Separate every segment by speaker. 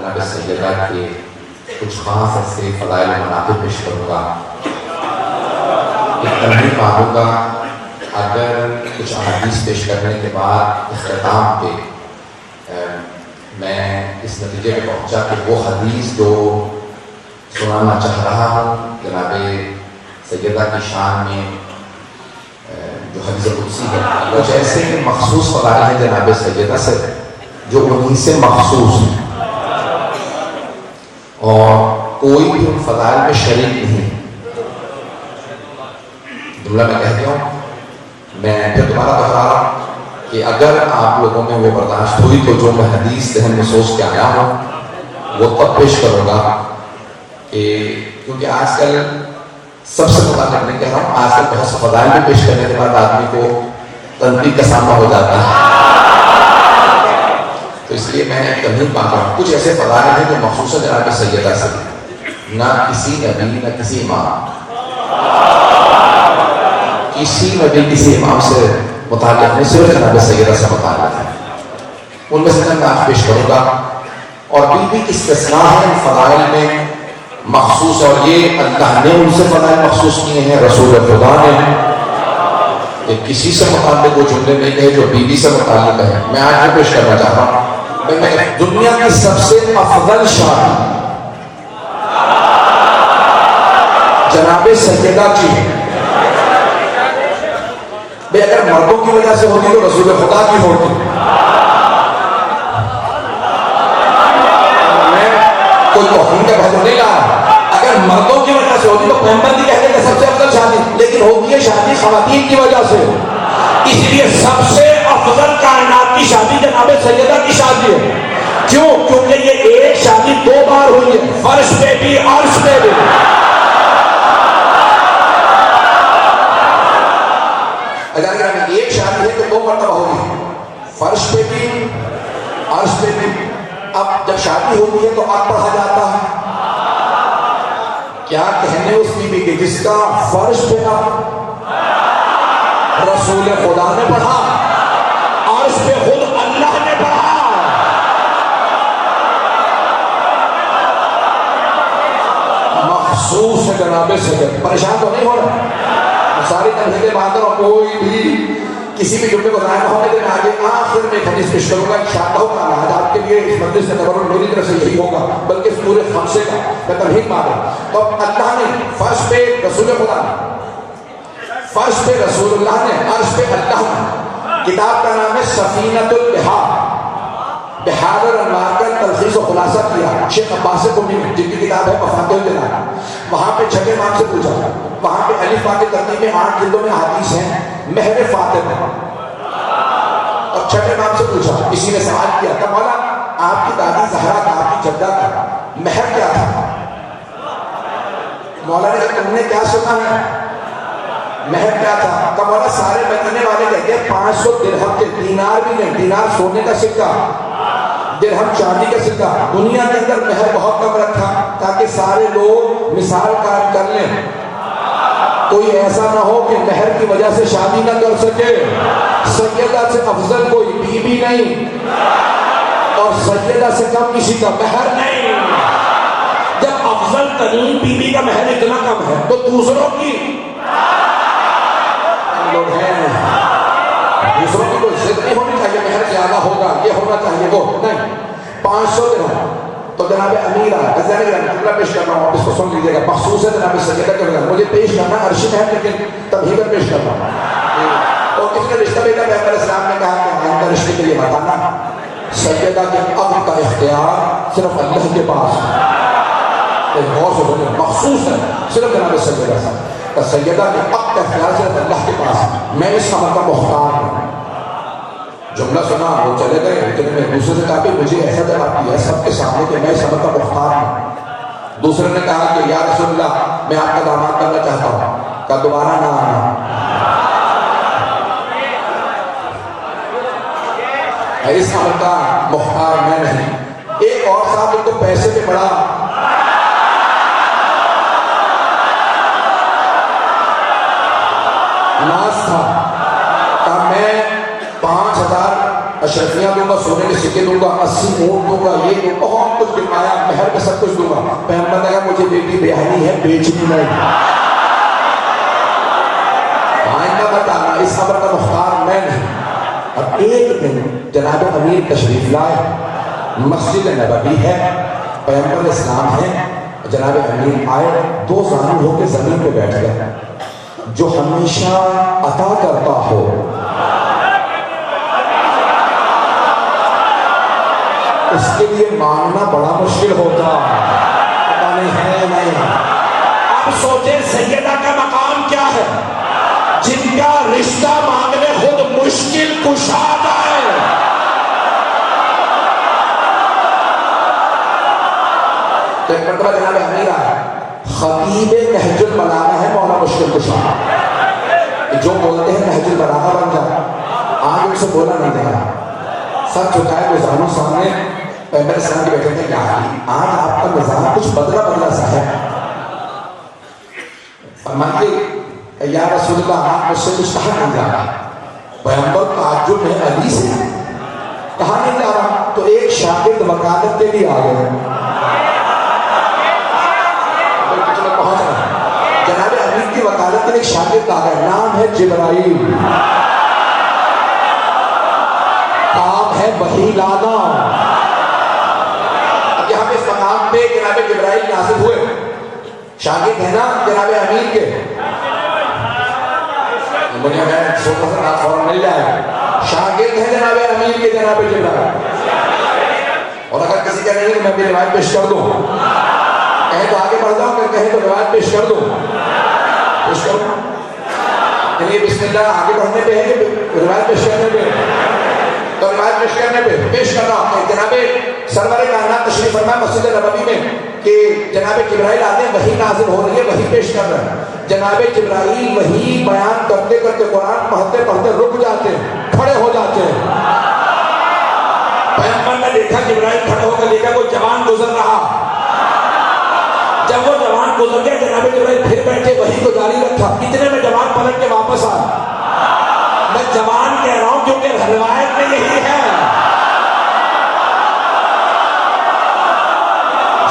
Speaker 1: جناب سیدہ کے کچھ خاص ایسے فضائل و مناقب پیش کروں گا. ایک تنبیہ مانگوں گا، اگر کچھ احادیث پیش کرنے کے بعد اختتام پہ میں اس نتیجے پہ پہنچا کہ وہ حدیث جو سنانا چاہ رہا ہوں جناب سیدہ کی شان میں جو حدیث قدسی ہے، کچھ ایسے مخصوص فضائل ہیں جناب سیدہ سے جو انہیں سے مخصوص ہیں اور کوئی بھی ان فضائل میں شریک نہیں. جملہ میں کہتا ہوں، میں پھر دوبارہ دہرا رہا ہوں کہ اگر آپ لوگوں میں وہ برداشت ہوئی تو جو میں حدیث ذہن میں سوچ کے آیا ہوں وہ تب پیش کروں گا کہ کیونکہ آج کل سب سے متعلق نہیں کہہ رہا ہوں، آج کل بہت سے فضائل میں پیش کرنے کے بعد آدمی کو تنقید کا سامنا ہو جاتا ہے. تو اس لیے میں ایک تنبیہ مانگ رہا ہوں، کچھ ایسے فضائل ہیں جو مخصوص جناب سیدہ سے نہ کسی نبی نہ کسی امام کسی امام سے متعلق نہیں، صرف جناب سیدہ سے متعلق ہے. ان میں سے چند آج پیش کروں گا اور بھی استثناء ہے ان فضائل میں مخصوص، اور یہ اللہ نے ان سے فضائل مخصوص کیے ہیں، رسول خدا نے کہ کسی سے متعلق وہ جملے نہیں کہے جو بی بی سے متعلق ہے. میں آج بھی پیش کرنا چاہ رہا ہوں، دنیا کی سب سے افضل شان جناب سیدہ کی ہے. بھئی اگر مردوں کی وجہ سے ہوتی تو رسول خدا کی ہوتی. میں کوئی توہین کا بحث نہیں رہا، اگر مردوں کی وجہ سے ہوتی تو پیغمبر کی کہتے ہیں سب سے افضل شادی، لیکن ہوتی ہے شادی خواتین کی وجہ سے، اس لیے سب سے افضل کائنات کی شادی جناب سیدہ کی شادی ہے. کیوں؟ کیونکہ یہ ایک شادی دو بار ہوئی ہے، فرش پہ بھی عرش پہ بھی. اگر ایک شادی ہے تو دو مرتبہ ہوگی، فرش پہ بھی عرش پہ بھی. اب جب شادی ہوتی ہے تو اب پڑھا جاتا ہے. کیا کہنے اس بیوی کے جس کا فرش پہ رسول خدا نے پڑھا، عرش پہ خود اللہ نے پڑھا. مخصوص ہے جناب سید. پریشان تو نہیں ہو رہا، ساری تنظیمیں بات کرو، کوئی بھی کسی بھی جملے کو ضائع ہونے کے آگے آخر میں حدیث پیش کروں گا انشاءاللہ تعالیٰ. آج آپ کے لیے اس مجلس سے تبرک میری طرف سے یہی ہوگا، بلکہ اس پورے خمسے کا میں تمہید مانگا. تو اللہ نے فرش پہ رسول خدا نے، فرش پہ رسول اللہ نے، عرش پہ اللہ نے. کتاب کا نام ہے سفینۃ البحار، بحار الانوار کا تلخیص و خلاصہ کیا شیخ عباس قمی نے، جن کی کتاب ہے مفاتیح الجنان. وہاں پہ چھٹے امام سے پوچھا، وہاں پہ الف با کی ترتیب میں 8 جلدوں میں حدیث ہیں مہر فاطمہ. اور چھٹے امام سے پوچھا، کسی نے سوال کیا کہ مولا آپ کی دادی زہرا کا، آپ کی جدہ کا مہر کیا تھا؟ مولا نے کہا تم نے کیا سنا ہے، مہر کیا تھا؟ کہ مولا سارے مدینے والے کہتے ہیں 500 درہم کے، دینار بھی نہیں، دینار سونے کا سکہ، درہم چاندی کا سکہ. دنیا کے اندر مہر بہت کم رکھا تاکہ سارے لوگ مثال قائم کر لیں، کوئی ایسا نہ ہو کہ مہر کی وجہ سے شادی نہ کر سکے. سیدہ سے افضل کوئی بی بی نہیں اور سیدہ سے کم کسی کا مہر نہیں. جب افضل ترین بی بی کا مہر اتنا کم ہے تو دوسروں کی لوگ ہیں، دوسروں کی کوئی ضد نہیں ہونی چاہیے مہر زیادہ ہوگا یہ ہونا چاہیے، وہ نہیں. 500 درہم. تو جناب امیرہ جملہ پیش کر رہا ہوں، آپ اس کو سن لیجیے گا، مخصوص ہے جناب سیدہ کے بغیر مجھے پیش کرنا عرشی ہے، لیکن تبہیت پیش کر رہا ہوں. تو کس نے رشتہ بھیجا؟ پیغمبر اسلام نے کہا کہ آئندہ رشتے کے لیے بتانا سیدہ کے اب کا اختیار صرف اللہ کے پاس ہے. غور سے بولے، مخصوص ہے صرف جناب سیدہ سے. سیدہ کے اب کا اختیار صرف اللہ کے پاس ہے. میں اس خبر کا محتاج ہوں. جملہ سنا، وہ چلے گئے، لیکن میں دوسرے سے کہا کہ مجھے ایسا جواب دیا سب کے سامنے کہ میں اس خبر کا محتاج ہوں. دوسرے نے کہا کہ یا رسول اللہ میں آپ کا داماد کرنا چاہتا ہوں. کہا دوبارہ نہ آنا، اس خبر کا محتاج میں نہیں. ایک اور صاحب ان کو پیسے پہ بڑا ناز تھا، کہا میں 5000 اشرفیاں دوں گا، سونے کے سکے دوں گا، 80 اونٹ دوں گا، یہ بہت کچھ گنوایا. بیانی ہے, بیچنی نہیں. آئندہ بتانا اس خبر کا مختار میں نہیں. اب ایک دن جناب امیر تشریف لائے, مسجد نبوی ہے, پیغمبر اسلام ہے, جناب امیر آئے, دو زانو ہو کے زمین پہ بیٹھ گئے. جو ہمیشہ عطا کرتا ہو, اس کے لیے مانگنا بڑا مشکل ہوتا. پتہ نہیں ہے نہیں. اب سوچیں سیدہ کا مقام کیا ہے, جن کا رشتہ مانگنے خود مشکل کشادہ ہے. تو ایک مرتبہ جناب امیر آئے, خطیب نہج البلاغہ ہے مولا مشکل کشا, جو بولتے ہیں نہج البلاغہ بن جائے. آج ان سے بولا نہیں دے رہا, سب چکائے گزاروں سامنے پیغمبر اسلام کے بیٹھے تھے. کیا آج آپ کا مزاج کچھ بدلا بدلا سا ہے. فرماتے یا رسول اللہ آپ مجھ سے کچھ کہا نہیں جا رہا. پیغمبر تعجب ہے علی سے, کہا نہیں جا رہا. تو ایک شاگرد وکالت کے لیے آ گئے. جناب امیر کی وکالت کے لیے ایک شاگرد آ گئے, نام ہے جبرائیل, کام ہے وحی لانا. اب یہاں پہ اس مقام پہ جناب جبرائیل نازل ہوئے. شاگرد ہے نا جناب امیر کے, مجھے میں سوچا تھا رات فوراً مل جائے. شاگرد ہے جناب امیر کے جناب جبرائیل. اور اگر کسی کا نہیں میں بھی روایت پیش کر دوں, کہیں تو آگے بڑھ جاؤں, اگر کہیں تو روایت پیش کر دوں, پیش کروں. یعنی بسم اللہ آگے بڑھنے پہ ہے کہ روایت پیش کرنے پہ؟ تو روایت پیش کرنے پہ پیش کر رہا ہوں. جناب سرور کائنات تشریف فرمائے مسجد نبوی میں کہ جناب جبرائیل آتے ہیں, وحی نازل ہو رہی ہے, وحی پیش کر رہے ہیں. جناب جبرائیل وحی بیان کرتے کرتے قرآن پڑھتے پڑھتے رک جاتے ہیں, کھڑے ہو جاتے ہیں. پیغمبر نے دیکھا جبرائیل کھڑے ہو کر دیکھا کوئی جوان گزر رہا. جب وہ جوان گزر گیا جناب جبرائیل پھر بیٹھے, وحی کو جاری رکھا. اتنے میں جوان پلٹ کے واپس آیا. میں جوان کہہ رہا ہوں کیونکہ روایت میں یہی ہے.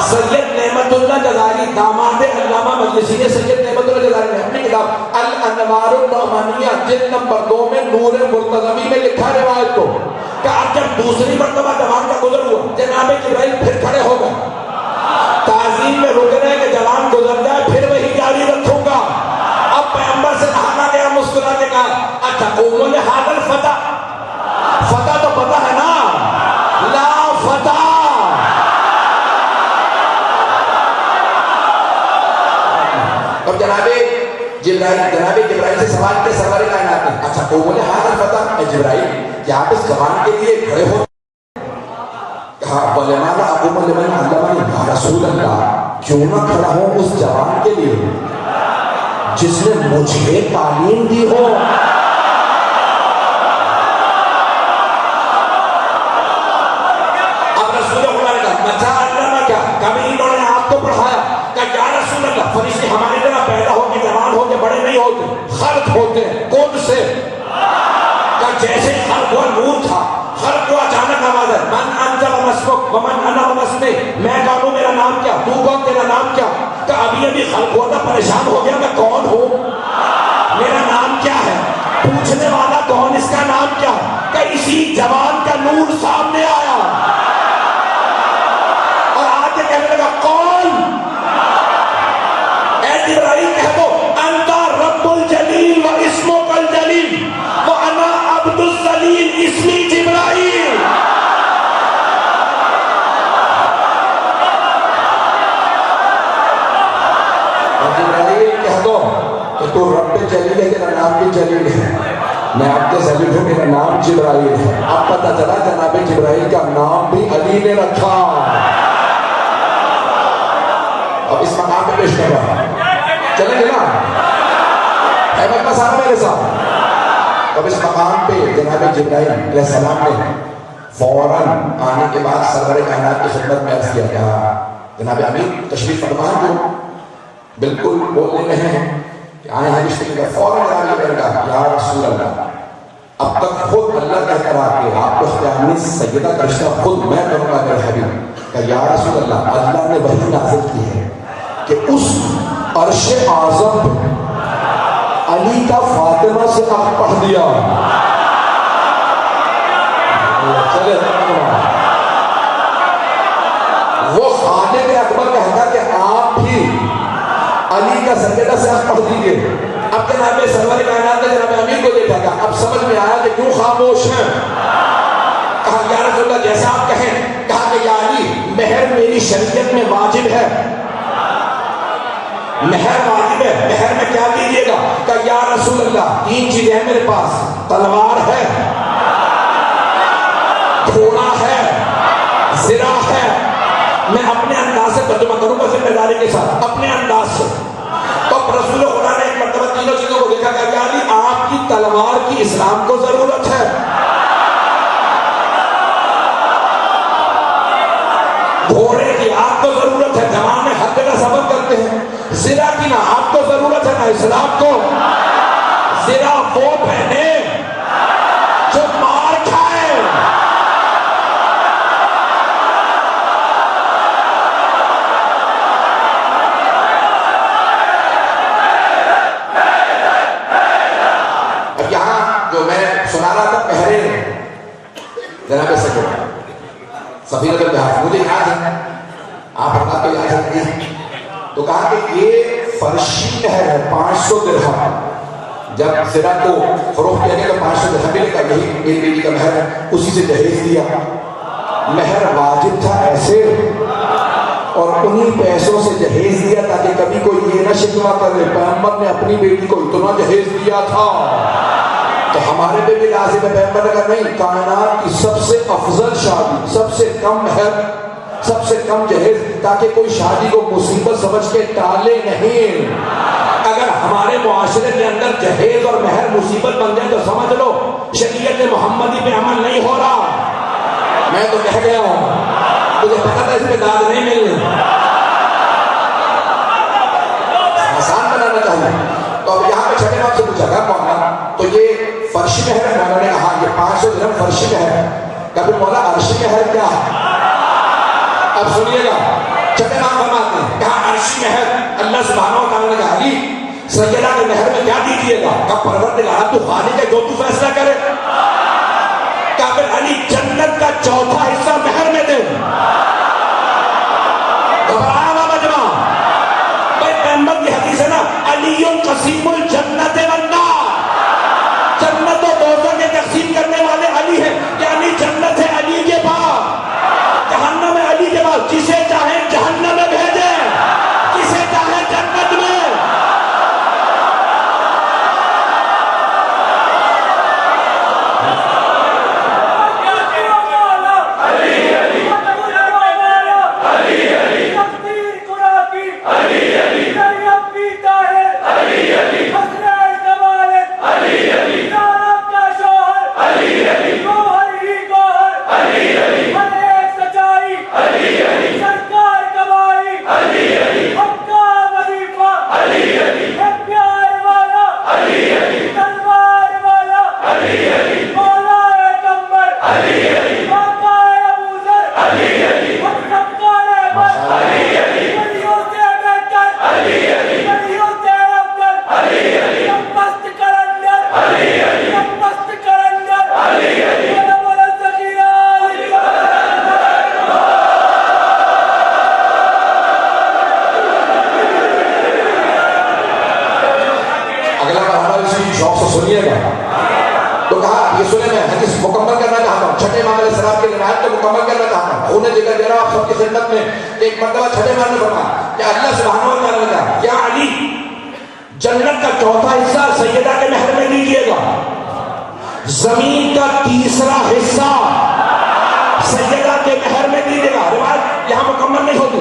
Speaker 1: سید نعمت اللہ جزائری داماد علامہ مجلسی نے سید نعمت اللہ جزائری نے اپنی کتاب الانوار النعمانیہ جلد نمبر 2 میں نور مرتضوی میں لکھا روایت کو کہ اب جب دوسری مرتبہ جوان کا گزر ہوا جناب جبرائیل پھر کھڑے ہو گئے. تعظیم میں رک رہے کہ جوان گزر جائے پھر وہی جاری رکھوں گا. اب پیغمبر سے کہا گیا مسکرانے کا, اچھا قوموں نے حاضر فتح, فتح تو پتہ ہے نا, لا فتح. اب جناب جبرائیل سے سوال کے سرور کائنات نے, اچھا قوموں نے حاضر فتح, اے جبرائیل کیا آپ اس زبان کے لیے کھڑے ہو؟ کہا وَلِمَاذَا أَقُومُ لِمَنْ عَلَّمَنِي, یا رسول اللہ کیوں نہ کھڑا ہوں اس جوان کے لیے جس نے مجھے تعلیم دی ہو. اب رسول اللہ نے کہا مچا علمہ کیا, کبھی انہوں نے آپ کو پڑھایا؟ کہا یا رسول اللہ فرشتے ہماری طرح پیدا ہو کے جوان ہو کے بڑے نہیں ہوتے, خلق ہوتے ہیں. کون سے؟ کہا جیسے خلق ہوا نور تھا, خلق کو اچانک آواز ہے من انت ومسمک ومن انا ومسمی, میں کون ہوں میرا نام کیا, تو کون تیرا نام کیا؟ کہ ابھی ابھی خلق ہوا تھا پریشان ہو گیا میں کون ہوں, میرا نام کیا ہے, پوچھنے والا کون, اس کا نام کیا؟ کہ اسی جوان کا نور سامنے آیا اور آ کے کہنے لگا کون؟ اے جبرائیل کہہ دو انت رب الجلیل و اسمک الجلیل و انا عبد الذلیل اسمی جبرائیل. جبرائیل کہہ دو کہ تو رب جلیل ہے, تیرا نام بھی جلیل ہے, میں عبد ذلیل ہوں, میرا نام جبرائیل ہے. اب پتہ چلا جناب جبرائیل کا نام بھی علی نے رکھا. اب اس مقام پہ پیش کر رہا چلیں گے نا, احمد کا صاحب میرے ساتھ. اب اس مقام پہ جناب جبرائیل علیہ السلام نے فوراً آنے کے بعد سرور کائنات کی خدمت میں عرض کیا کہ جناب امیر تشریف فرما, جو بالکل بولنے میں ہیں کہ آئے ہیں رشتے کا. فوراً جناب جبرائیل کہا یا رسول اللہ اب تک خود اللہ کہہ کر آ کے آپ کو اختیار سیدہ کا رشتہ خود میں کروں گا میرے حبیب. کہ یا رسول اللہ اللہ نے وحی نازل کی ہے کہ اس عرش اعظم پہ علی کا فاطمہ سے حق پڑھ دیا. چلے وہ خالق اکبر کہتا کہ آپ بھی علی کا سجدہ سے حق پڑھ دیجئے. اب جناب سرور کائنات نے جناب امیر کو دیکھا کہ اب سمجھ میں آیا کہ کیوں خاموش ہیں. کہا یا رسول اللہ جیسا آپ کہیں. کہا کہ یا علی مہر میری شریعت میں واجب ہے, مہر واجب ہے, مہر میں کیا دیجیے گا؟ کہ یا رسول اللہ 3 چیزیں ہیں میرے پاس, تلوار ہے, گھوڑا ہے, زرہ ہے. میں اپنے انداز سے ترجمہ کروں گا ذمہ داری کے ساتھ, اپنے انداز سے. تو رسول خدا نے ایک مرتبہ تینوں چیزوں کو دیکھا کہ یعنی آپ کی تلوار کی اسلام کو ضرورت ہے, گھوڑے کی آپ کو ضرورت ہے, جوان میں ہر جگہ سفر کرتے ہیں. زرہ کی نہ آپ کو ضرورت ہے نہ اسلام کو. زرہ وہ پہنے جو مار کھائے. اب یہاں جو میں سنا رہا تھا پہرے جناب سفینۃ البحار مجھے یاد ہے, آپ حضرات کو یاد ہے, تو کہا کہ یہ فرشی مہر ہے 500 درہم. جب زرہ کو فروخت کیا گیا تو 500 درہم ملے گا, یہی میری بیٹی کا مہر ہے, اسی سے جہیز دیا. مہر واجب تھا ایسے, اور انہی پیسوں سے جہیز دیا تاکہ کبھی کوئی یہ نہ شکوہ کرے پیغمبر نے اپنی بیٹی کو اتنا جہیز دیا تھا. تو ہمارے پہ بھی لازم ہے, پیغمبر نے کہا نہیں, کائنات کی سب سے افضل شادی, سب سے کم مہر, سب سے کم جہیز, تاکہ کوئی شادی کو مصیبت سمجھ کے ٹالے نہیں. اگر ہمارے معاشرے کے اندر جہیز اور مہر مصیبت بن جائے تو سمجھ لو شریعت محمدی پہ عمل نہیں ہو رہا. میں تو کہہ گیا ہوں, مجھے پتا تھا اس پہ داد نہیں ملنی, آسان بنانا چاہیے. تو اب یہاں پہ چھٹے باپ سے پوچھا گا مولانا تو یہ فرشی مہر ہے؟ مولانا نے کہا یہ 500 درہم فرشی مہر ہے. کبھی مولا عرشی مہر کیا ہے؟ اب سنیے گا, چھٹے باپ فرماتے ہیں کہا عرشی مہر اللہ سبحانہ و تعالیٰ نے کہا علی سیدہ کے مہر میں کیا دیجیے گا؟ کہا پروردگار تو خالق ہے جو تو فیصلہ کرے. کہا پھر علی جنت کا چوتھا حصہ مہر میں دے. گھبرایا ہوا مجمع, بھائی پیغمبر کی حدیث ہے نا علی قسیم الجنت والنار, جنت و دوزخ کے تقسیم کرنے والے علی ہیں. یعنی جنت ہے علی کے پاس, جہنم ہے علی کے پاس. جسے چاہے جہنم میں بھیجے, جسے چاہے جنت میں. ایک مرتبہ چھٹے مارنے فرمایا کہ اللہ سبحانہ و تعالیٰ نے کہا یا علی جنت کا چوتھا حصہ سیدہ کے مہر میں دیجیے گا, زمین کا تیسرا حصہ سیدہ کے مہر میں دیجیے گا. روایت یہاں مکمل نہیں ہوتی,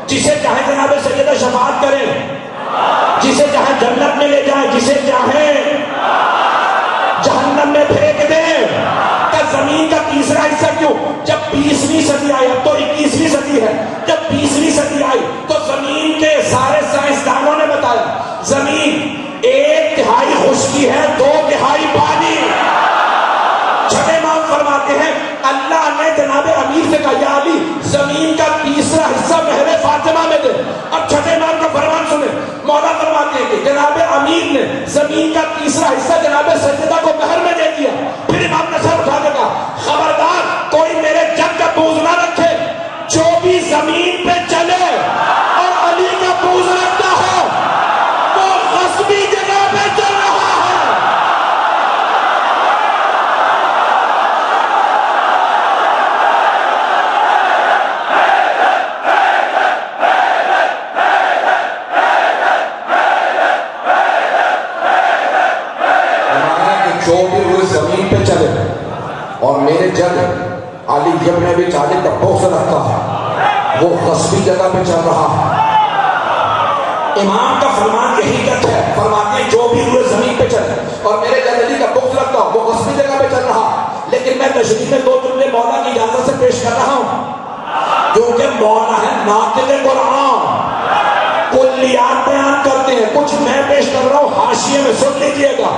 Speaker 1: جسے چاہے جناب سیدہ شفاعت کریں, جسے چاہے جنت میں لے جائیں, جسے چاہے جہنم میں پھینک دیں. زمین کا تیسرا حصہ کیوں؟ جب 20ویں صدی آئی, اب تو 21ویں صدی ہے, جب 20ویں صدی آئی تو زمین کے سارے سائنسدانوں نے بتایا زمین 1/3 خشکی ہے, 2/3 پانی. چھٹے امام فرماتے ہیں اللہ نے جناب امیر سے کہا یا علی زمین کا تیسرا حصہ مہر فاطمہ میں دے. اب چھٹے امام کا تیسرا حصہ جناب سیدہ کو مہر میں دے دیا. پھر امام نے سر اٹھا کے کہا خبردار کوئی میرے جد کا بوجھ نہ رکھے, جو بھی زمین پہ چلے اور علی کا بوجھ رکھتا ہو وہ غصبی جگہ پہ چل رہا ہے. جو بھی وہ زمین پہ چلے اور میرے جد علی ابن ابی طالب کا بغض رکھتا ہے وہ غصبی جگہ پہ چل رہا ہے. امام کا فرمان یہی تک ہے, فرماتے ہیں جو بھی ہوئے زمین پہ چلے اور میرے جد علی کا بغض رکھتا ہوں وہ غصبی جگہ پہ چل رہا. لیکن میں تشریح میں 2 جملے مولا کی اجازت سے پیش کر رہا ہوں کیونکہ مولا ہے ناطق قرآن, کلیات بیان کرتے ہیں. کچھ میں پیش کر رہا ہوں حاشیے میں سن لیجئے گا.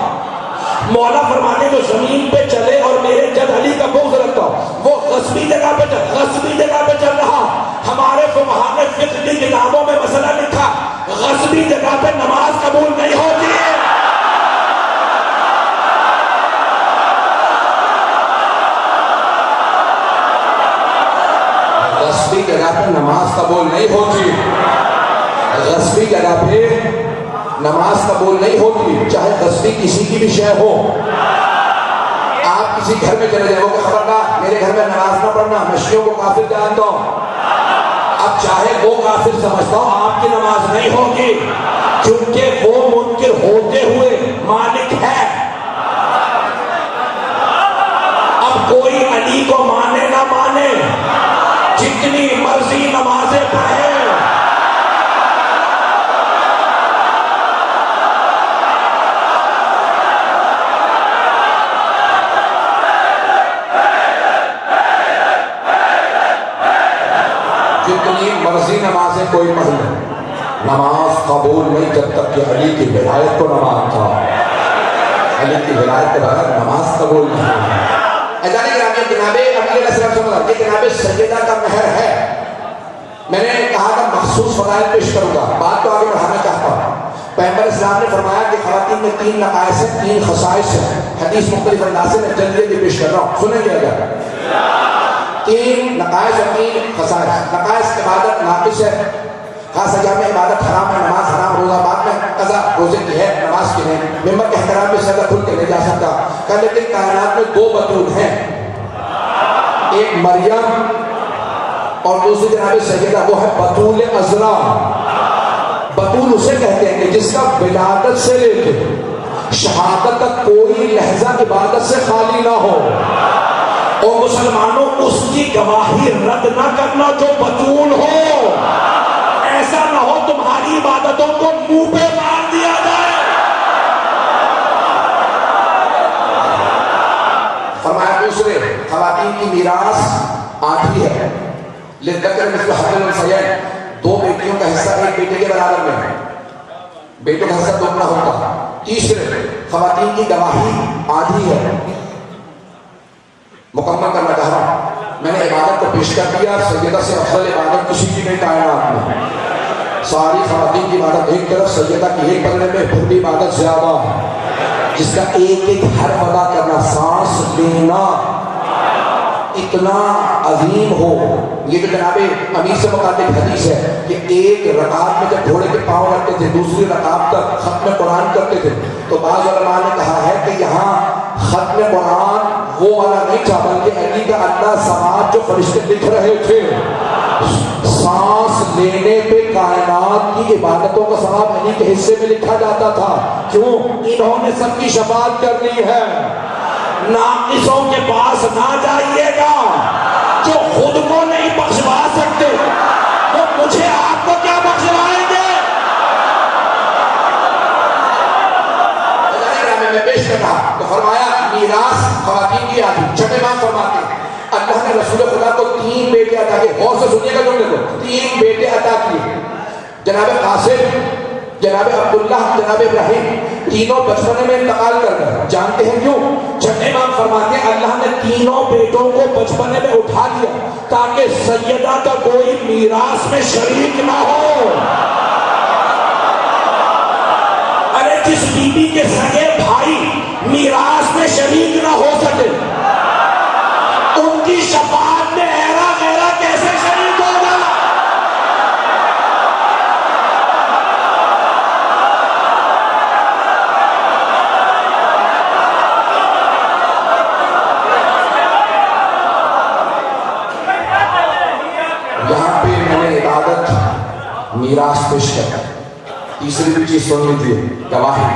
Speaker 1: مولا فرماتے جو زمین پہ چلے اور میرے جد علی کا بغض رکھتا وہ غصبی جگہ پہ چل رہا. ہمارے فقہا نے فقہ کی کتابوں میں مسئلہ لکھا غصبی جگہ پہ نماز قبول نہیں ہوتی ہے. غصبی جگہ پہ نماز قبول نہیں ہوتی, غصبی جگہ پہ نماز قبول نہیں ہوتی, چاہے غصبی کسی کی بھی شے ہو. آپ کسی گھر میں چلے جائیں کہ خبردار میرے گھر میں نماز نہ پڑھنا, میں شیعوں کو کافر جانتا ہوں. اب چاہے وہ کافر سمجھتا ہوں آپ کی نماز نہیں ہوگی کیونکہ وہ منکر ہوتے ہوئے مالک ہے. اب کوئی علی کو مانے نہ مانے, جتنی مرضی نمازیں پڑھے, جتنی مرضی نمازیں کوئی پڑھ لے, نماز قبول نہیں جب تک کہ علی کی ولایت کو نہ مانتا. علی کی ولایت کے بغیر نماز قبول نہیں. اذان گرامی جناب امیر علیہ السلام سمجھا کہ جناب سیدہ کا مہر ہے. میں نے کہا کہ مخصوص فضائل پیش کروں گا, بات تو آگے بڑھانا چاہتا ہوں. پیغمبر اسلام نے فرمایا کہ خواتین میں 3 نقائص ہیں, 3 خصائص ہیں. حدیث مختلف انداز سے میں جلدی پیش کر رہا ہوں, سنیں گے اگر. 3 نقائص اور 3 خصائص. نقائص عبادت ناقص ہے, خاص ایام میں عبادت حرام ہے, نماز حرام, روزہ بعد میں قضا روزے کی ہے, نماز کی نہیں. ممبر کے احترام میں صدر کھل کے نہیں جا سکتا. کہ لیکن کائنات میں 2 بطول ہیں, ایک مریم اور دوسری جناب سیدہ, وہ ہے بطول عذرا. بطول اسے کہتے ہیں کہ جس کا ولادت سے لے کے شہادت تک کوئی لحظہ عبادت سے خالی نہ ہو. اور مسلمانوں اس کی گواہی رد نہ کرنا جو بطول ہو. ایسا نہ ہو تمہاری عبادتوں کو منہ پہ مار دیا جائے. فرمایا دوسرے خواتین کی میراث آدھی ہے, للذکر مثل حظ الانثیین. 2 بیٹیوں کا حصہ ایک بیٹے کے برابر میں ہے, بیٹوں کا حصہ دوگنا ہوتا. تیسرے خواتین کی گواہی آدھی ہے. مکمل کرنا چاہ رہا ہوں, میں نے عبادت کو پیش کر دیا. سیدہ سے افضل عبادت کسی کی نہیں کائنات میں. ساری خواتین کی عبادت ایک طرف, سیدہ کی ایک پلڑے میں پھر بھی عبادت زیادہ ہے, جس کا ایک ایک حرف ادا کرنا, سانس لینا اتنا عظیم ہو. یہ جو جناب امیر سے متعلق حدیث ہے کہ ایک رکعت میں جب گھوڑے کے پاؤں رکھتے تھے دوسری رکعت تک ختم قرآن کرتے تھے, تو بعض علماء نے کہا ہے کہ یہاں ختم قرآن وہ والا نہیں تھا بلکہ علی کا اللہ ثواب جو فرشتے لکھ رہے تھے. سانس لینے پہ کائنات کی عبادتوں کا ثواب علی کے حصے میں لکھا جاتا تھا. کیوں؟ انہوں نے سب کی شفاعت کرنی ہے. ناقصوں کے پاس نہ جائیے گا, جو خود کو نہیں بخشوا سکتے وہ مجھے آپ کو کیا بخشوائیں گے. میں پیش کر رہا تو فرمایا میراث خواتین کی آدھی. چھٹے ماں فرماتے ہیں اللہ نے رسول خدا کو 3 بیٹے عطا کیے. غور سے سنیے گا جملے کو, 3 بیٹے عطا کیے. جناب قاسم, جناب عبداللہ, جناب ابراہیم, تینوں بچپنے میں انتقال کر گئے. جانتے ہیں کیوں؟ چھٹے امام فرماتے ہیں اللہ نے تینوں بیٹوں کو بچپنے میں اٹھا لیا تاکہ سیدہ کا کوئی میراث میں شریک نہ ہو. ارے جس بیوی کے سگے بھائی میراث میں شریک نہ ہو سکے، ان کی شفاعت میں ایرا غیرہ کیسے شریک ہوگا؟ یہاں پہ میں نے عبادت میراث پیش کر، تیسری بھی چیز سن لیجیے، گواہی۔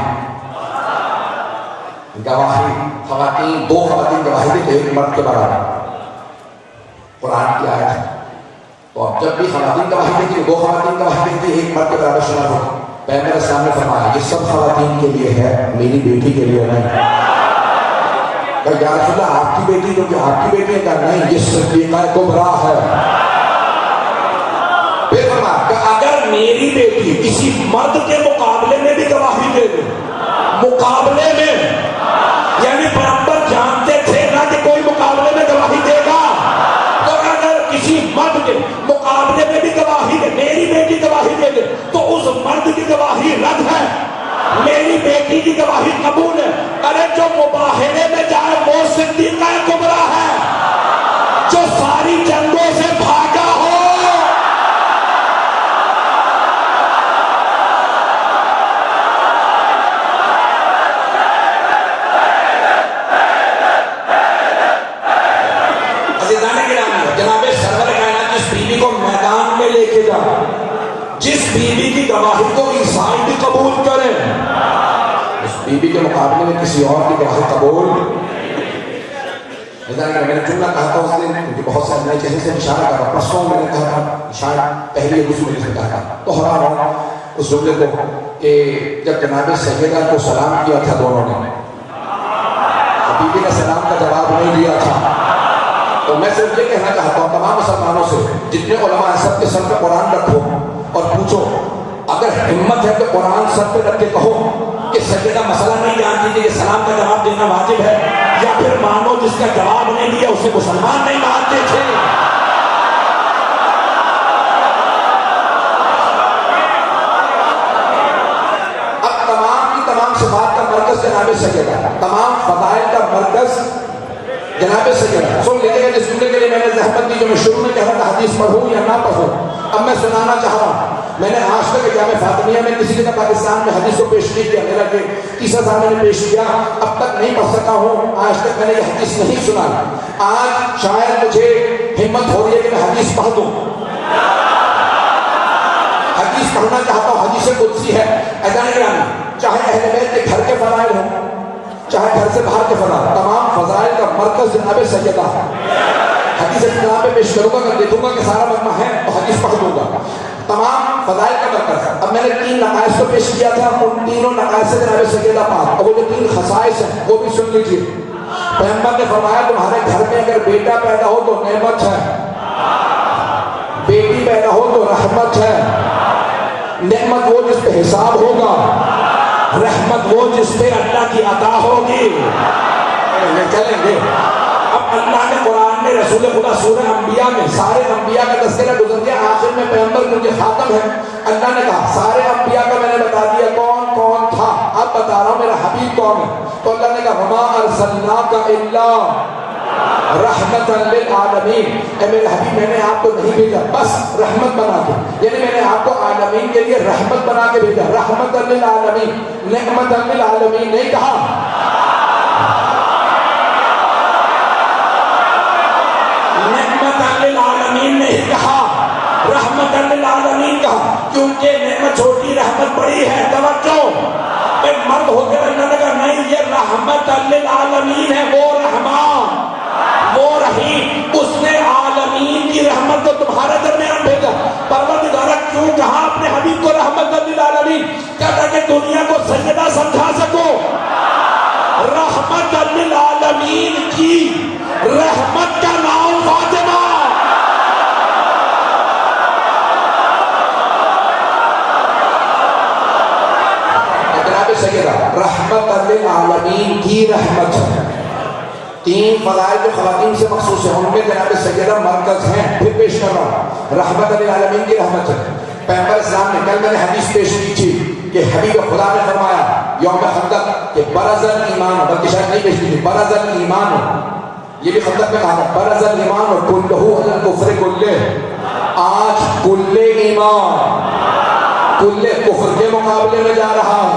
Speaker 1: گواہی، خواتین، دو خواتین گواہی دیتے ایک مرد کے برابر، قرآن کی آیت ہے۔ تو اب جب بھی خواتین گواہی دیتی، دو خواتین گواہی دیتی، ایک مرد کے برابر شمار ہوگا۔ پیغمبر اسلام نے فرمایا یہ سب خواتین کے لیے ہے، میری بیٹی کے لیے نہیں۔ کہ یا رسول اللہ آپ کی بیٹی، کیونکہ آپ کی بیٹی ہے، کہ نہیں یہ صدیقہ کبریٰ ہے۔ پھر فرمایا کہ اگر میری بیٹی کسی مرد کے مقابلے میں بھی گواہی دے دے، مقابلے میں، یعنی برابر جانتے تھے نا کہ کوئی مقابلے میں گواہی دے گا، تو اگر کسی مرد کے مقابلے میں بھی گواہی دے، میری بیٹی گواہی دے دے، تو اس مرد کی گواہی رد ہے، میری بیٹی کی گواہی قبول ہے۔ ارے جو مباہلے میں جائے وہ صدیقہ کبریٰ ہے، جو ساری جنگوں سے بھاگا ہو۔ جس بیوی کی گواہی کو عیسائی بھی قبول کریں، اس بیوی کے مقابلے میں کسی اور کی گواہی قبول۔ میں نے جملہ کہا تھا اس دن، مجھے بہت سارے نئے چہرے سے اشارہ کر رہا، پرسوں میں نے کہا تھا، شاید پہلی دوسری میں نے کہا تھا، تو حیران ہوں اس جملے کو کہ جب جناب سیدہ کو سلام کیا تھا دونوں نے، بیوی نے سلام کا جواب نہیں دیا تھا، تو میں صرف یہ کہنا چاہتا ہوں تمام مسلمانوں سے، جتنے علماء ہیں سب کے سر پہ قرآن رکھو اور پوچھو، اگر ہمت ہے تو قرآن سر پہ رکھ کے کہو کہ سیدہ مسئلہ نہیں جانتی تھی کہ سلام کا جواب دینا واجب ہے، یا پھر مانو جس کا جواب نہیں دیا اسے مسلمان نہیں مانتے تھے۔ اب تمام کی تمام صفات کا مرکز جناب سیدہ، تمام فضائل کا مرکز جناب سیدہ۔ سن لیجیے گا جس جملے کے لیے میں نے زحمت دی، جو میں شروع میں کہہ رہا تھا حدیث پڑھوں یا نہ پڑھوں، اب میں سنانا چاہ رہا ہوں۔ میں نے آج تک جامع فاطمیہ میں کسی نے پاکستان میں حدیث کو پیش نہیں کیا، میرا کہ تیسرا سال میں نے پیش کیا، اب تک نہیں پڑھ سکا ہوں، آج تک میں نے یہ حدیث نہیں سنا۔ آج شاید مجھے ہمت ہو رہی ہے کہ میں حدیث پڑھ دوں، حدیث پڑھنا چاہتا ہوں، حدیث قدسی ہے۔ اذان گرامی، چاہے اہل بیت کے گھر کے فضائل ہوں، چاہے گھر سے باہر کے فضائل، تمام فضائل کا مرکز جناب سیدہ ہے۔ حدیث اطلاع پہ پیش کروں گا، اگر دیکھوں گا کہ سارا مجمع ہے تو حدیث پڑھ دوں گا، تمام فضائل کا مرکز ہے۔ اب میں نے 3 نقائص کو پیش کیا تھا، ان تینوں نقائص سے جناب سیدہ پاک، اور وہ جو 3 خصائص ہیں وہ بھی سن لیجیے۔ پیغمبر نے فرمایا تمہارے گھر میں اگر بیٹا پیدا ہو تو نعمت ہے، بیٹی پیدا ہو تو رحمت ہے۔ نعمت وہ جس پہ حساب ہوگا، رحمت وہ جس پہ اللہ کی عطا ہوگی۔ چلیں گے اب اللہ نے قرآن میں رسول خدا سورہ انبیاء میں سارے انبیاء کا تذکرہ گزر گیا، آخر میں پیغمبر کیونکہ خاتم ہے، اللہ نے کہا سارے انبیاء کا میں نے بتا دیا کون کون تھا، اب بتا رہا ہوں میرا حبیب کون ہے۔ تو اللہ نے کہا وما ارسلناک الا رحمت للعالمین، اے میرے حبیب میں نے آپ کو نہیں بھیجا بس رحمت بنا کے، یعنی میں نے آپ کو عالمین کے لیے رحمت بنا کے بھیجا، رحمت للعالمین، نعمت للعالمین نہیں کہا، نعمت للعالمین نہیں کہا، رحمت للعالمین کہا، کیونکہ نعمت چھوٹی رحمت بڑی ہے۔ توجہ، ایک مرد ہو کے اللہ نے کہا نہیں یہ رحمت للعالمین ہے، وہ رحمان وہ رحیم، اس نے عالمین کی رحمت کو تمہارے درمیان بھیجا۔ پروردگار کیوں کہا اپنے حبیب کو رحمت للعالمین؟ کیا تاکہ دنیا کو سجدہ سمجھا سکو۔ رحمت للعالمین کی رحمت کا نام فاطمہ، رحمت للعالمین کی رحمت ہے۔ 3 فضائل جو خواتین سے مخصوص ہیں ان میں جناب سیدہ مرکز ہیں، پھر پیش کر رہا ہوں، رحمت للعالمین کی رحمت ہے۔ پیغمبر اسلام نے کل میں نے حدیث پیش کی تھی کہ حبیب خدا نے فرمایا یوم خندق کہ برز الایمان، بلکہ شاید نہیں پیش کی برز الایمان، یہ بھی خندق میں کہا تھا برز الایمان کلہ علی الکفر کلہ، آج کل ایمان کل کفر کے مقابلے میں جا رہا ہے۔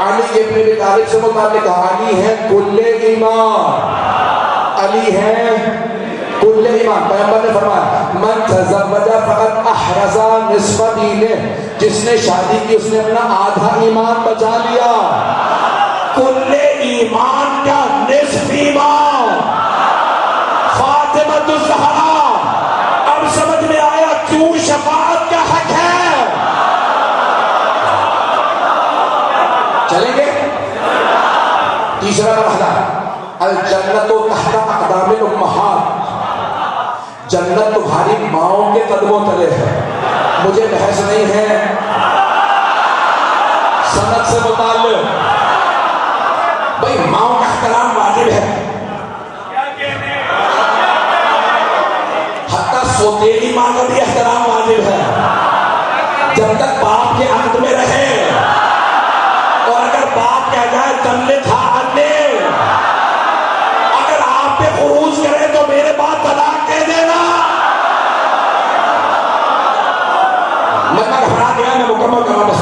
Speaker 1: علی ابن ابی طالب سے متعلق کہا علی ہے کل ایمان، علی ہے کل ایمان۔ پیغمبر نے فرمایا من تزوج فقد احرز نصف دینہ، جس نے شادی کی اس نے اپنا آدھا ایمان بچا لیا۔ کل ایمان کا نصف ایمان فاطمہ الزہرا۔ اب سمجھ میں آیا کیوں شفاعت کا حق ہے۔ چلیں گے تیسرا مرحلہ الجنت تحت اقدام الامہات، جنت تمہاری ماؤں کے قدموں تلے ہے۔ مجھے بحث نہیں ہے سند سے متعلق، بھئی ماؤں کا احترام واجب ہے، حتیٰ سوتیلی ماں کا بھی احترام واجب ہے جب تک باپ کے عقد میں رہے، اور اگر باپ کہہ جائے تنلے تھا انے، اگر آپ پہ خروج کرے تو میرے بعد طلاق دے دینا۔ میں گھبرا گیا، میں مکمل کرنا بس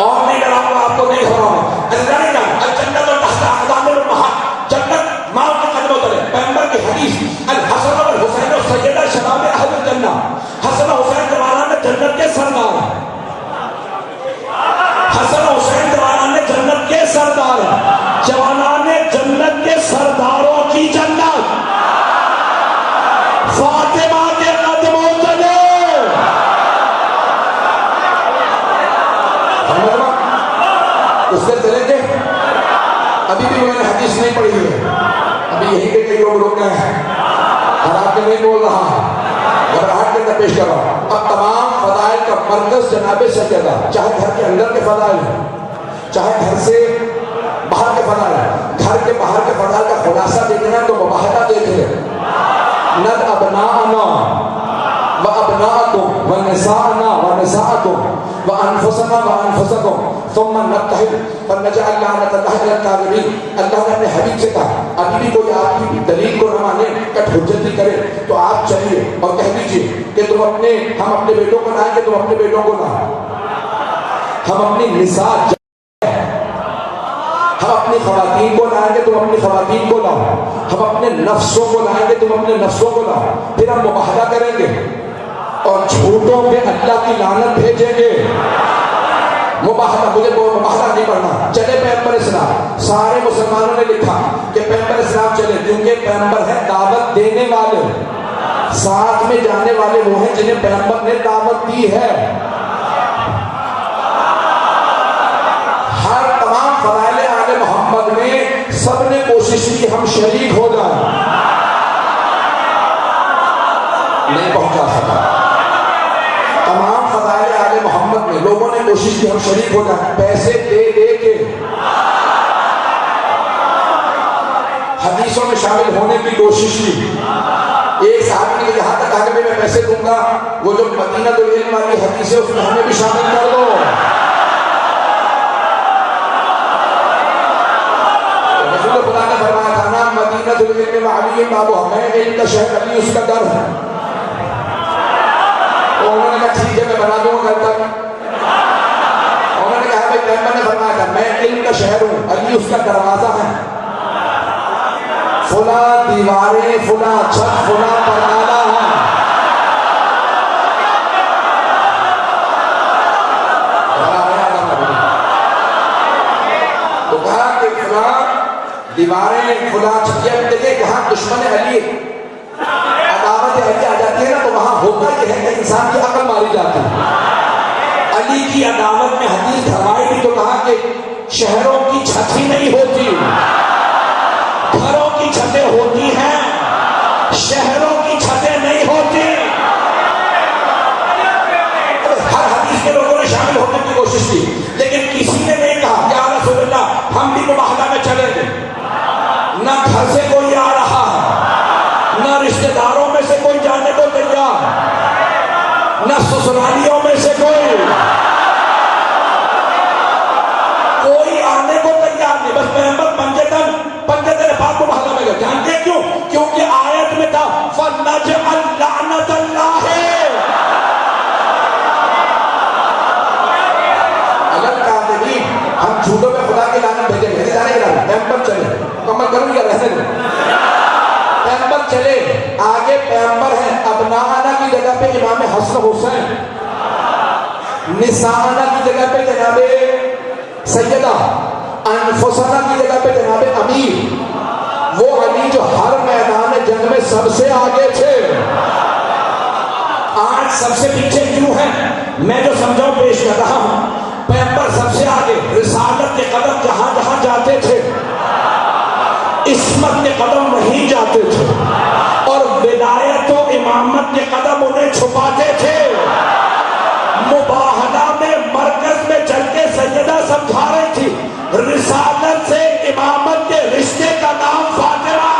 Speaker 1: اور نہیں ڈراؤں گا آپ کو، نہیں گھبراؤں گا۔ الجنت تحت اقدام الامہات، جنت ماں کے قدموں تلے۔ پیغمبر کی حدیث الحسن والحسین سیدہ شباب اہل الجنہ، حسن و حسین جوانان جنت کے سردار ہیں، حسن و حسین جوانان جنت کے سردار ہیں، جوانان جنت کے سرداروں کی جنت فاطمہ کے قدموں تلے۔ اس سے چلیں گے؟ ابھی بھی میں نے حدیث نہیں پڑھی ہے، ابھی یہیں پہ کئی لوگ رک گئے ہیں اور آپ کے نہیں بول رہا، گھبراہٹ کے اندر پیش کر رہا ہوں۔ اب تمام فضائل کا مرکز جناب سیدہ، چاہے گھر کے اندر کے فضائل ہیں، چاہے گھر سے باہر کے فضائل ہیں۔ گھر کے باہر کے فضائل کا خلاصہ دیکھنا ہے تو مباحثہ دیکھیں، ند ابناءنا و ابناءکم و نساءنا و نساءکم و انفسنا و انفسکم ثم نبتہل فنجعل لعنت اللہ علی الکاذبین۔ اللہ نے اپنے حبیب سے کہا ابھی بھی کوئی آپ کی دلیل کو نہ مانے، کٹ حجتی کرے تو آپ چلیے اور کہہ دیجئے کہ ہم اپنے بیٹوں کو لائیں گے، تم اپنے بیٹوں کو لائیں، ہم اپنی نساء، ہم اپنی خواتین کو لائیں گے، تم اپنی خواتین کو لاؤ، ہم اپنے نفسوں کو لائیں گے، تم اپنے نفسوں کو لاؤ، پھر ہم مباہلہ کریں گے اور جھوٹوں پہ اللہ کی لعنت بھیجیں گے۔ مباہلہ، مجھے مباہلہ نہیں پڑھنا، چلے پیغمبر اسلام۔ سارے مسلمانوں نے لکھا کہ پیغمبر اسلام چلے، کیونکہ پیغمبر ہے دعوت دینے والے، ساتھ میں جانے والے وہ ہیں جنہیں پیغمبر نے دعوت دی ہے۔ ہر تمام فضائل آل محمد میں سب نے کوشش کی ہم شریک ہو جائیں، نہیں پہنچا سکا۔ تمام فضائل آل محمد میں لوگوں نے کوشش کی ہم شریک ہو جائیں، پیسے دے دے کے، حدیثوں میں شامل ہونے کی کوشش کی۔ ایک صحابی نے یہاں تک کہا کہ میں پیسے دوں گا، وہ جو مدینہ العلم والی حدیث ہے اس میں ہمیں بھی شامل کر دو۔ رسول خدا نے فرمایا تھا نا مدینہ العلم علی بابو، ہمیں علم کا شہر علی اس کا در ہے۔ تو انہوں نے کہا ٹھیک ہے میں بنا دوں گا گھر تک۔ انہوں نے کہا بھائی پیغمبر نے فرمایا تھا میں علم کا شہر ہوں، علی اس کا دروازہ ہے، فلاں دیواریں، فلاں چھت، فلاں پرنالہ ہے۔ تو کہا کہ فلاں دیواریں، فلاں چھتیں، دیکھیں جہاں دشمن علی، عداوت علی آ جاتی ہے نا تو وہاں ہوتا یہ ہے کہ انسان کی عقل ماری جاتی ہے۔ علی کی عداوت میں حدیث دھروائی بھی تو کہا کہ شہروں کی چھت ہی نہیں ہوتی، گھروں کی چھتیں ہوتی ہیں، شہروں کی چھتیں نہیں ہوتی۔ ہر حدیث کے لوگوں نے شامل ہونے کی کوشش کی، لیکن کسی نے نہیں کہا یا رسول اللہ ہم بھی مباہلہ میں چلیں گے۔ نہ گھر سے کوئی آ رہا ہے، نہ رشتہ داروں میں سے کوئی جانے کو تیار، نہ سسرالیوں میں سے کوئی حسن حسین، نساءنا کی جگہ پہ جناب سیدہ، انفسنا کی جگہ پہ جناب امیر، وہ علی جو ہر میدان جنگ میں سب سے آگے تھے، آج سب سے پیچھے کیوں ہیں؟ میں جو سمجھاؤں پیش کر رہا ہوں، پیغمبر سب سے آگے، رسالت کے قدم جہاں جہاں جاتے تھے عصمت کے قدم وہیں جاتے تھے، اور ولایت و امامت کے قدم انہیں چھپاتے تھے۔ مباہلہ میں مرکز میں چل کے سیدہ سمجھا رہی تھی، رسالت سے امامت کے رشتے کا نام فاطمہ۔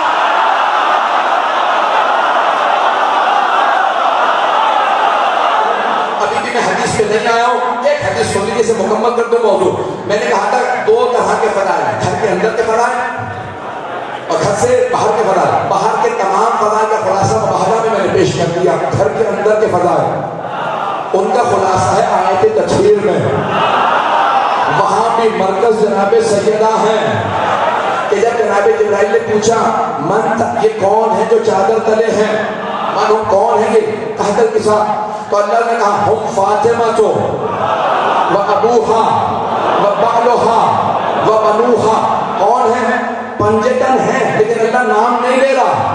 Speaker 1: ابھی بھی میں حدیث پہ نہیں آیا ہوں، ایک حدیث سن لیجیے سے مکمل کر دوں موضوع۔ میں نے کہا تھا دو طرح کے فضائل، گھر کے اندر کے فضائل اور گھر سے باہر کے فضائل۔ باہر کے تمام فضائل کا خلاصہ مباحثہ میں نے پیش کر دیا۔ گھر کے اندر کے فضائل، ان کا خلاصہ ہے آیت تطہیر میں، وہاں بھی مرکز جناب سیدہ ہیں کہ جب جناب جبرائیل نے پوچھا یہ کون ہے جو چادر تلے ہیں، من کون ہے یہ تحت الکساء، تو اللہ نے کہا ہم فاطمہ تو و ابوہا و بعلہا و بنوہا، کون ہے؟ پنجتن ہیں، لیکن اللہ نام نہیں لے رہا،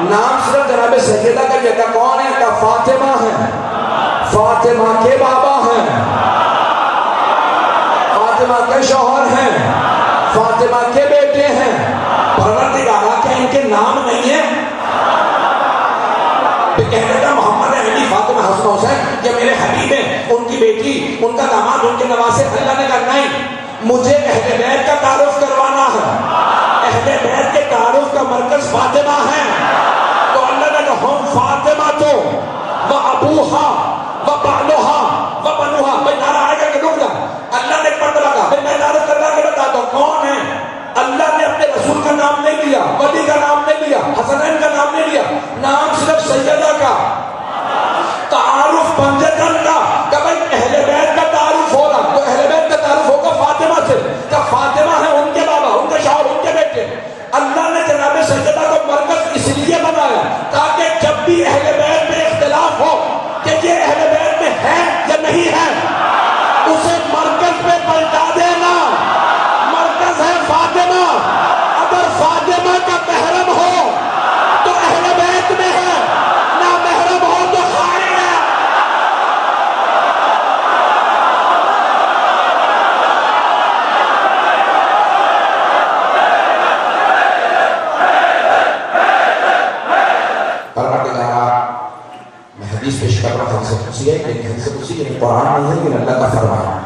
Speaker 1: نام صرف جناب سیدہ کا لیا۔ کہ کون ہے؟ کہ فاطمہ ہیں، فاطمہ کے بابا ہیں، فاطمہ کے شوہر ہیں، فاطمہ کے بیٹے ہیں۔ پروردگارہ کہ ان کے نام نہیں ہیں؟ کہنے کا محمد علی فاطمہ حسن حسین یہ میرے حبیب ہیں، ان کی بیٹی، ان کا داماد، ان کے نواسے۔ اللہ نے کہا نہیں، مجھے اہل بیت کا تعارف کروانا ہے، اہل بیت کے تعارف کا مرکز فاطمہ ہے۔ تو اللہ نے کہا ہم فاطمہ تو و ابوہا و بعلہا و بنوہا۔ بھائی نعرہ آئے گا کہ رک جا؟ اللہ نے ایک مرتبہ کہا، بھائی میں تعارف کروا کے بتاتا ہوں کون ہے۔ اللہ نے اپنے رسول کا نام نہیں لیا، ولی کا نام نہیں لیا، حسنین کا نام نہیں لیا، نام صرف سیدہ کا، تعارف پنجتن کا۔ کہ بھائی اہل بیت کا تعارف ہو رہا، تو اہل بیت کا تعارف ہوگا فاطمہ سے۔ کہ فاطمہ ہے ان کے بابا، ان کے شوہر، ان کے بیٹے۔ اللہ نے جناب سیدہ کو مرکز اس لیے بنایا تاکہ جب بھی اہل بیت میں اختلاف ہو کہ یہ اہل بیت میں ہے یا نہیں ہے، اسے مرکز پہ پلٹا دینا۔ مرکز ہے فاطمہ، اگر فاطمہ کا محرم ہو تو اہل بیت میں ہے، نہ محرم ہو تو خارج ہے۔ میں حدیث پیش کر رہا ہوں، حدیث قدسی ہے، لیکن حدیث قدسی یعنی قرآن نہیں ہے، لیکن اللہ کا فرمان ہے،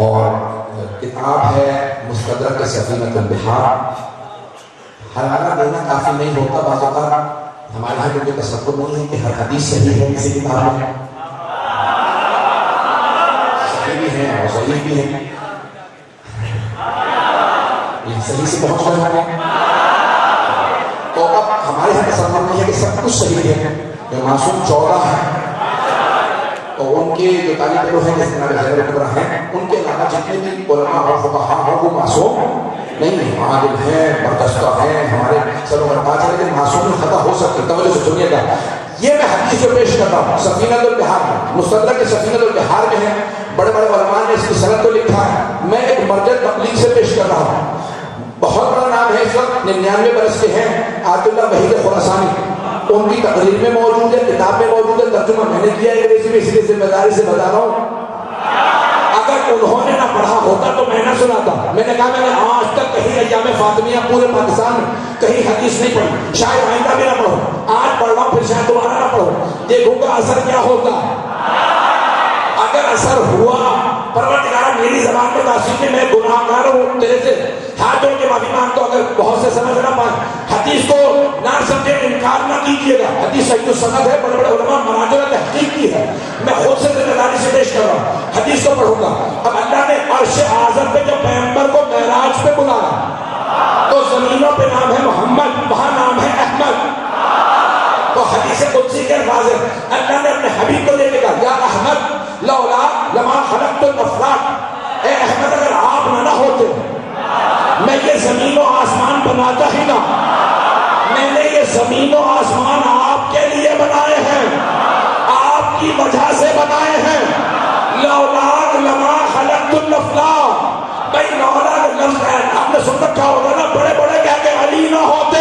Speaker 1: اور کتاب ہے مستدرک سفینۃ البحار۔ حوالہ دینا کافی نہیں ہوتا، بعض اوقات ہمارے یہاں جو تصور نہیں ہے کہ ہر حدیث صحیح ہے کسی کتاب میں، صحیح بھی ہیں اور ضعیف بھی ہیں، یہ صحیح سے پہنچ رہے ہیں۔ تو اب ہمارے یہاں تصور نہیں ہے کہ سب کچھ صحیح ہے۔ جو معصوم 14 ہیں، تو ان کے جو طالب علم ہیں جیسے جناب زید الکبریٰ ہیں، ان کے علاوہ جتنے بھی علماء اور فقہاء ہیں وہ معصوم نہیں ہیں، عادل ہیں، برداشتہ ہیں، ہمارے سلو مرتاج ہیں، لیکن معصوم میں خطا ہو سکتے۔ توجہ سے سنیے گا، یہ میں حدیث جو پیش کر رہا ہوں سفینۃ البحار میں، مستدرک سفینۃ البحار میں ہے، بڑے بڑے علماء نے اس کی سند کو لکھا ہے۔ میں ایک مرجع تقلید سے پیش کر رہا ہوں، بہت بڑا نام ہے، اس وقت 99 برس کے ہیں، عبد اللہ وحید خراسانی، ان کی تقریر میں موجود ہے، کتاب میں موجود ہے، ترجمہ میں نے کیا ہے انگریزی میں، اس لیے ذمہ داری سے بتا رہا ہوں۔ اگر انہوں نے نہ پڑھا ہوتا تو میں نہ سناتا۔ میں نے کہا میں نے آج تک کہیں ایام فاطمیہ پورے پاکستان میں کہیں حدیث نہیں پڑھی، شاید آئندہ بھی نہ پڑھوں، آج پڑھ رہا ہوں پھر شاید دوبارہ نہ پڑھوں، دیکھوں گا اثر کیا ہوتا ہے۔ اگر اثر ہوا، پروردگارہ میری زبان میں تاثیر میں، میں گناہ گار ہوں، تیرے سے ہاتھ جوڑ کے معافی مانگتا ہوں۔ اگر بہت سے سمجھ نہ پائیں، حدیث کو نہ سمجھے، انکار نہ کیجیے گا، حدیث صحیح السند ہے، بڑے بڑے علماء مراجع تحقیق کی ہے، میں خود سے ذمہ داری سے پیش کر رہا ہوں، حدیث کو پڑھوں گا۔ اب اللہ نے عرش اعظم پہ جب پیغمبر کو معراج پہ بلایا تو زمینوں پہ نام ہے محمد، وہاں نام ہے احمد۔ تو حدیث قدسی کے الفاظ ہیں، اللہ نے اپنے حبیب کو دے کے کہا یا احمد لولا لما خلقت الافلاک، اے احمد اگر آپ نہ ہوتے میں یہ زمین و آسمان بناتا ہی نہ، میں نے یہ زمین و آسمان آپ کے لیے بنایا۔ نے سن رکھا ہوگا نا بڑے بڑے کہہ کے علی نہ ہوتے.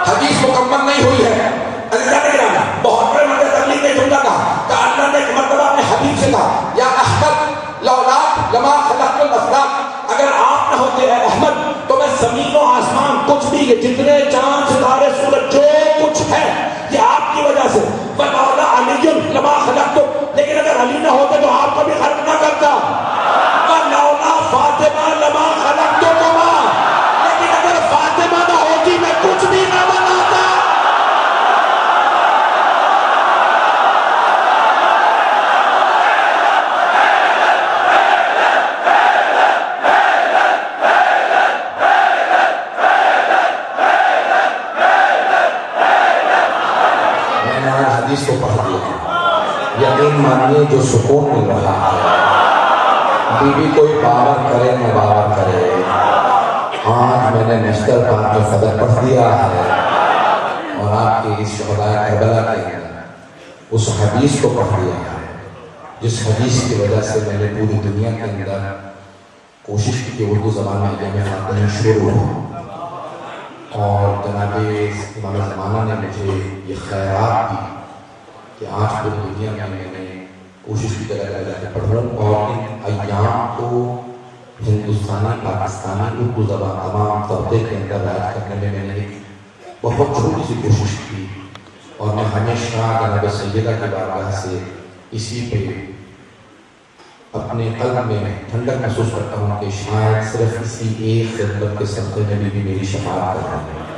Speaker 1: حدیث مکمل نہیں ہوئی ہے. بہت بڑے مرد تکلیف نہیں سنتا کہ اللہ نے ایک مرتبہ اپنے حبیب سے کہا یا احمد لولاک لما خلقت الافلاک، اگر آپ نہ ہوتے اے احمد تو میں زمین و آسمان کچھ بھی، یہ جتنے چاند ستارے سورج جو کچھ ہے یہ آپ کی وجہ سے. ولولا علی لما خلقت، لیکن اگر علی نہ ہوتے تو آپ کو بھی خلق نہ کرتا. ولولا فاطمہ لما خلقتکما، لیکن اگر فاطمہ نہ ہوتی میں کچھ بھی نہ بناتا. حدیث کو پڑھ دیا، یقین مانیے جو سکون مل رہا ہے. بی بی کوئی باور کرے نہ باور کرے، آج میں نے نیشنل پارک میں صدر پڑھ دیا ہے اور آپ کی اس شہدائے کربلا کے اندر اس حدیث کو پڑھ دیا ہے جس حدیث کی وجہ سے میں نے پوری دنیا کے اندر کوشش کی کہ اردو زبان میں جامع خاتون شروع ہو. اور جناب امام زمانہ نے مجھے یہ خیرات دی کہ آج پوری دنیا میں میں نے کوشش کی جگہ جا کے پڑھوں اور ان ایام کو ہندوستانی پاکستانی اردو زبان تمام طبقے کے اندر رائج کرنے میں نے ایک بہت چھوٹی سی کوشش کی. اور میں ہمیشہ جناب سیدہ کی بارگاہ سے اسی پہ اپنے قلب میں ٹھنڈک محسوس کرتا ہوں کہ شاید صرف اسی ایک خدمت کے صدقے میں بھی میری شفاعت کر رہا ہے.